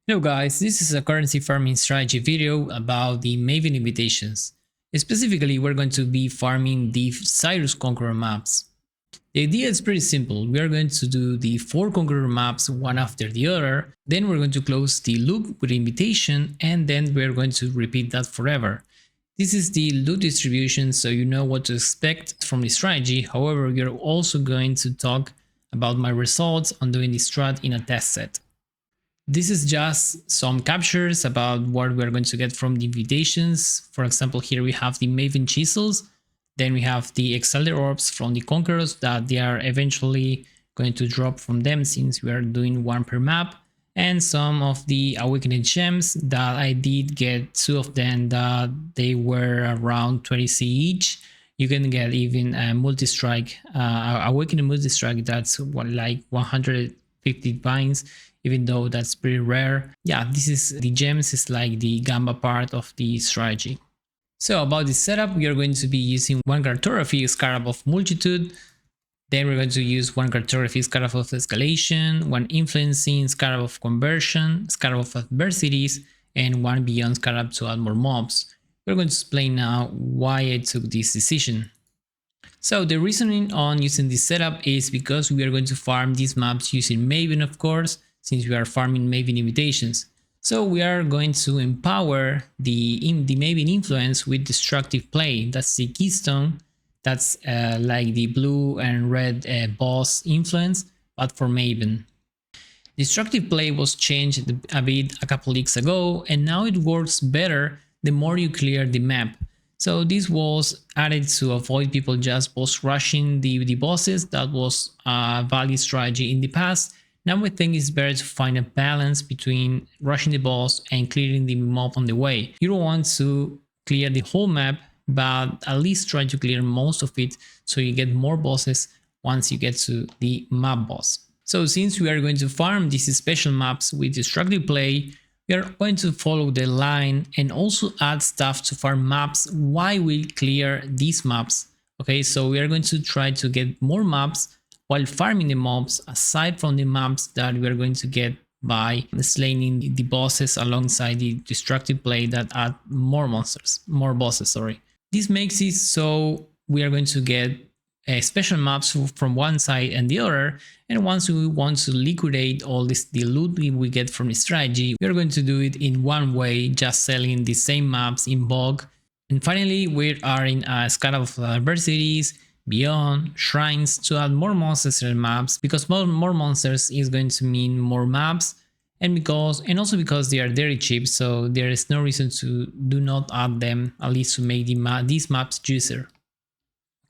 Hello guys, this is a currency farming strategy video about the Maven invitations. Specifically, we're going to be farming the Sirus Conqueror maps. The idea is pretty simple. We are going to do the 4 Conqueror maps one after the other, then we're going to close the loop with invitation, and then we're going to repeat that forever. This is the loot distribution, so you know what to expect from the strategy. However, we are also going to talk about my results on doing the strat in a test set. This is just some captures about what we're going to get from the invitations. For example, here we have the Maven chisels, then we have the Exile orbs from the Conquerors that they are eventually going to drop from them since we are doing one per map, and some of the Awakening gems that I did get 2 of them that they were around 20c each. You can get even a multi-strike, Awakening multi-strike that's like 150 vines, even though that's pretty rare. Yeah, this is the gems is like the Gamba part of the strategy. So about the setup, we are going to be using 1 cartography Scarab of Multitude, then we're going to use 1 cartography Scarab of Escalation, 1 influencing Scarab of Conversion, Scarab of Adversities, and 1 beyond Scarab to add more mobs. We're going to explain now why I took this decision. So the reasoning on using this setup is because we are going to farm these maps using Maven, of course, since we are farming Maven invitations. So we are going to empower the Maven influence with destructive play. That's the keystone. That's like the blue and red boss influence, but for Maven. Destructive play was changed a bit a couple weeks ago, and now it works better the more you clear the map. So this was added to avoid people just boss rushing the bosses. That was a valid strategy in the past. Now we think it's better to find a balance between rushing the boss and clearing the mob on the way. You don't want to clear the whole map, but at least try to clear most of it so you get more bosses once you get to the map boss. So since we are going to farm these special maps with destructive play, we are going to follow the line and also add stuff to farm maps while we clear these maps. Okay, so we are going to try to get more maps while farming the mobs aside from the maps that we are going to get by slaying the bosses alongside the destructive play that add more bosses. This makes it so we are going to get special maps from one side and the other, and once we want to liquidate all the loot we get from the strategy, we are going to do it in one way, just selling the same maps in bulk. And finally, we are in a Scarab of Adversities, Beyond, Shrines to add more monsters and maps, because more monsters is going to mean more maps, and also because they are very cheap, so there is no reason to do not add them, at least to make these maps juicier.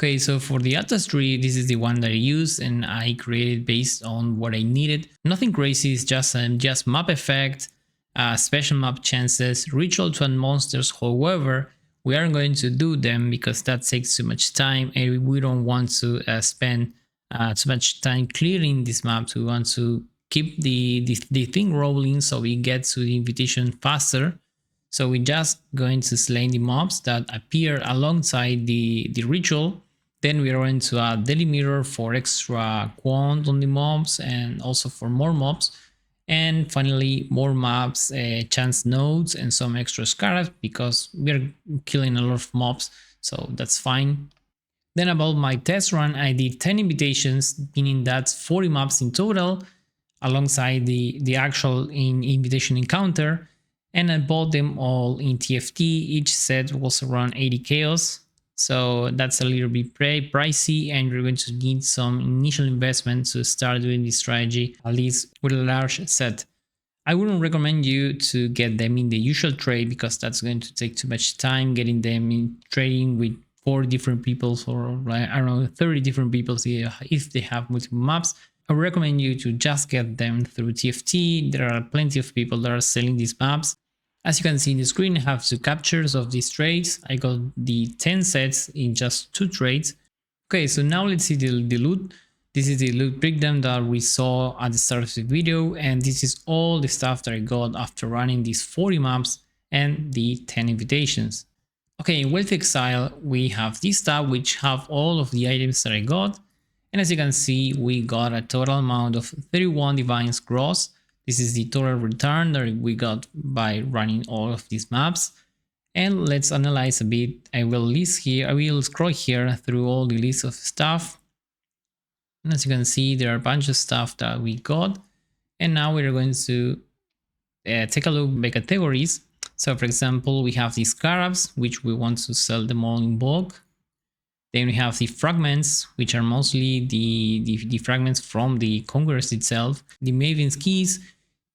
Okay, so for the Atlas tree, this is the one that I used and I created based on what I needed. Nothing crazy, it's just map effect, special map chances, ritual to add monsters. However, we aren't going to do them because that takes too much time and we don't want to spend too much time clearing these maps. We want to keep the thing rolling so we get to the invitation faster. So we're just going to slay the mobs that appear alongside the ritual. Then we are going to add Daily Mirror for extra quant on the mobs and also for more mobs. And finally, more maps, chance nodes, and some extra scarabs because we are killing a lot of mobs, so that's fine. Then about my test run, I did 10 invitations, meaning that's 40 maps in total, alongside the actual invitation encounter, and I bought them all in TFT. Each set was around 80 chaos, so that's a little bit pricey, and we're going to need some initial investment to start doing this strategy, at least with a large set. I wouldn't recommend you to get them in the usual trade because that's going to take too much time getting them in trading with 4 different people or like around 30 different people if they have multiple maps. I would recommend you to just get them through TFT. There are plenty of people that are selling these maps. As you can see in the screen, I have 2 captures of these trades. I got the 10 sets in just 2 trades. Okay, so now let's see the loot. This is the loot breakdown that we saw at the start of the video, and this is all the stuff that I got after running these 40 maps and the 10 invitations. Okay, in Path of Exile, we have this tab which have all of the items that I got, and as you can see, we got a total amount of 31 divines gross. This is the total return that we got by running all of these maps. And let's analyze a bit. I will scroll here through all the list of stuff. And as you can see, there are a bunch of stuff that we got. And now we're going to take a look by categories. So for example, we have the scarabs, which we want to sell them all in bulk. Then we have the fragments, which are mostly the fragments from the Conquerors itself. The Maven's keys,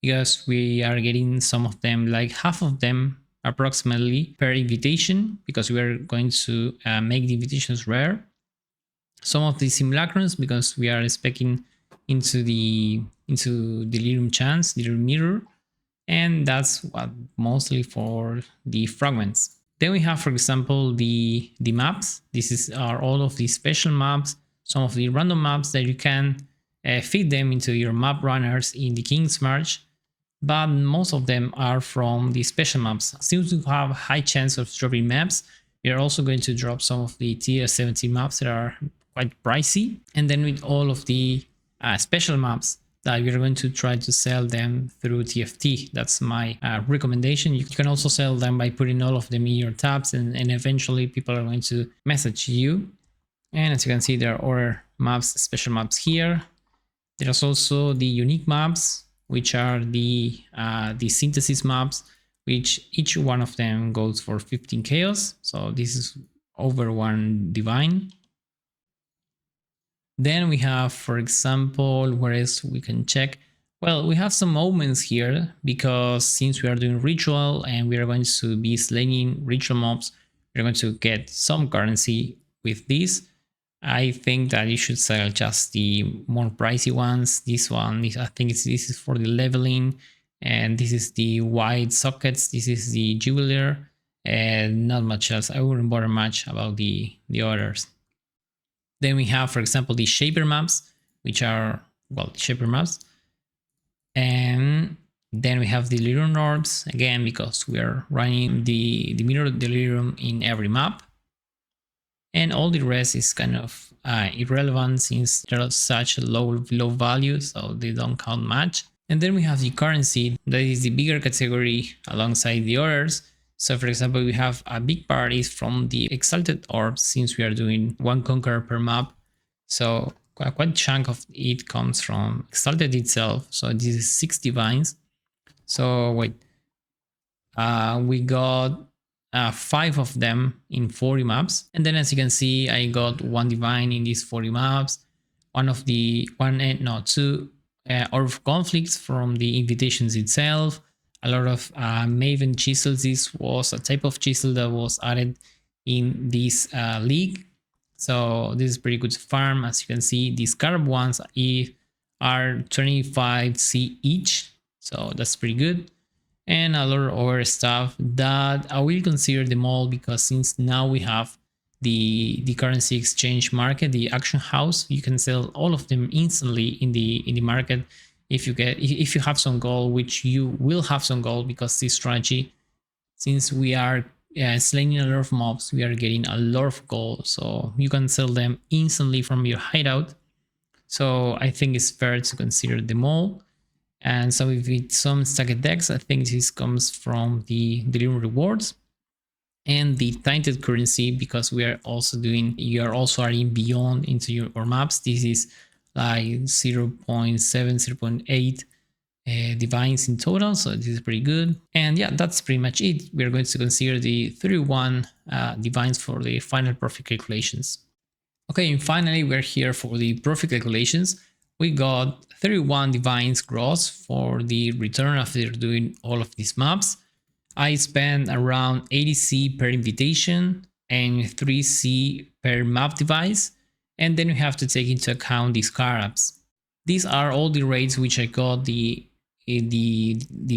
because we are getting some of them, like half of them approximately per invitation, because we are going to make the invitations rare. Some of the simulacrons, because we are speccing into the delirium chance, delirium mirror, and that's what mostly for the fragments. Then we have, for example, the maps. This are all of the special maps, some of the random maps that you can feed them into your map runners in the King's March, but most of them are from the special maps. Since we have a high chance of dropping maps, we are also going to drop some of the tier 70 maps that are quite pricey, and then with all of the special maps that you're going to try to sell them through TFT. That's my recommendation. You can also sell them by putting all of them in your tabs, and eventually people are going to message you. And as you can see, there are other maps, special maps here. There's also the unique maps, which are the synthesis maps, which each one of them goes for 15 chaos. So this is over 1 divine. Then we have, for example, where else we can check? Well, we have some moments here, because since we are doing ritual and we are going to be slaying ritual mobs, we're going to get some currency with this. I think that you should sell just the more pricey ones. This one, I think this is for the leveling, and this is the wide sockets. This is the jubileer, and not much else. I wouldn't bother much about the others. Then we have, for example, the shaper maps, which are, well, shaper maps. And then we have the delirium orbs, again, because we are running the mirror delirium in every map. And all the rest is kind of irrelevant, since they're such a low value, so they don't count much. And then we have the currency, that is the bigger category alongside the others. So for example, we have a big part is from the exalted orbs, since we are doing 1 conqueror per map. So quite a chunk of it comes from exalted itself. So this is 6 divines. So wait, we got 5 of them in 40 maps. And then as you can see, I got 1 divine in these 40 maps. 2 Orb of Conflicts from the invitations itself. A lot of Maven chisels. This was a type of chisel that was added in this league. So this is pretty good to farm. As you can see, these scarab ones are 25C each. So that's pretty good. And a lot of other stuff that I will consider them all, because since now we have the currency exchange market, the auction house, you can sell all of them instantly in the market. If you have some gold, which you will have some gold, because this strategy, since we are slaying a lot of mobs, we are getting a lot of gold, so you can sell them instantly from your hideout. So I think it's fair to consider them all. And so with some stacked decks, I think this comes from the delirium rewards and the tainted currency, because you are also adding beyond into your maps. This is like 0.7, 0.8 divines in total, so this is pretty good. And yeah, that's pretty much it. We're going to consider the 31 divines for the final profit calculations. Okay, and finally we're here for the profit calculations. We got 31 divines gross for the return after doing all of these maps. I spent around 80C per invitation and 3C per map device. And then we have to take into account the scarabs. These are all the rates which I got the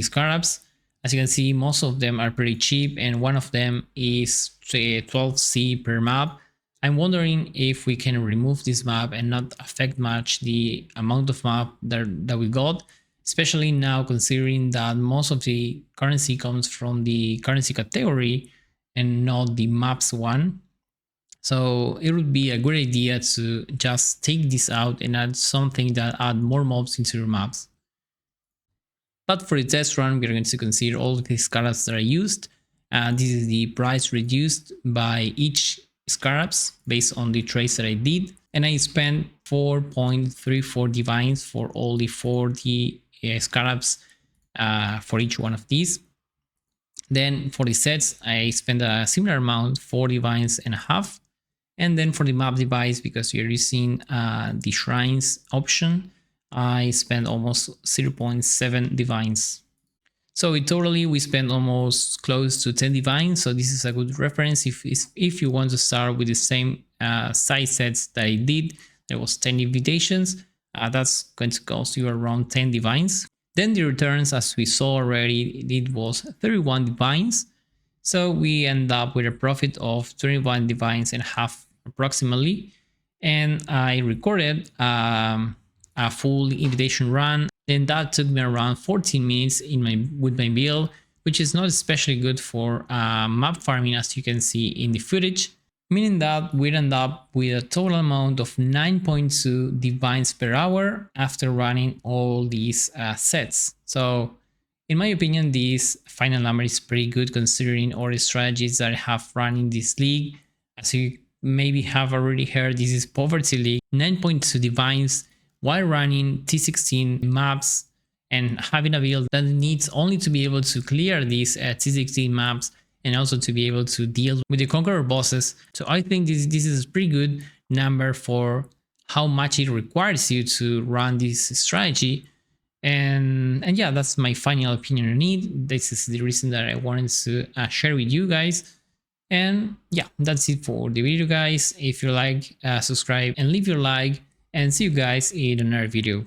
scarabs. As you can see, most of them are pretty cheap, and one of them is 12C per map. I'm wondering if we can remove this map and not affect much the amount of map that we got, especially now considering that most of the currency comes from the currency category and not the maps one. So it would be a good idea to just take this out and add something that add more mobs into your maps. But for the test run, we're going to consider all of the scarabs that I used. This is the price reduced by each scarabs based on the trades that I did. And I spent 4.34 divines for all the 40 scarabs for each one of these. Then for the sets, I spent a similar amount, 4 divines and a half. And then for the map device, because you're using the shrines option, I spent almost 0.7 divines. So in totally, we spent almost close to 10 divines. So this is a good reference if you want to start with the same size sets that I did. There was 10 invitations. That's going to cost you around 10 divines. Then the returns, as we saw already, it was 31 divines. So we end up with a profit of 21 divines and a half approximately. And I recorded a full invitation run. Then that took me around 14 minutes with my build, which is not especially good for map farming, as you can see in the footage, meaning that we'd end up with a total amount of 9.2 divines per hour after running all these sets. So in my opinion, this final number is pretty good considering all the strategies that I have run in this league. As you maybe have already heard, this is Poverty League, 9.2 divines while running T16 maps and having a build that needs only to be able to clear these T16 maps and also to be able to deal with the Conqueror bosses. So I think this is a pretty good number for how much it requires you to run this strategy. And yeah, that's my final opinion on it. This is the reason that I wanted to share with you guys. And yeah, that's it for the video, guys. If you like, subscribe and leave your like, and see you guys in another video.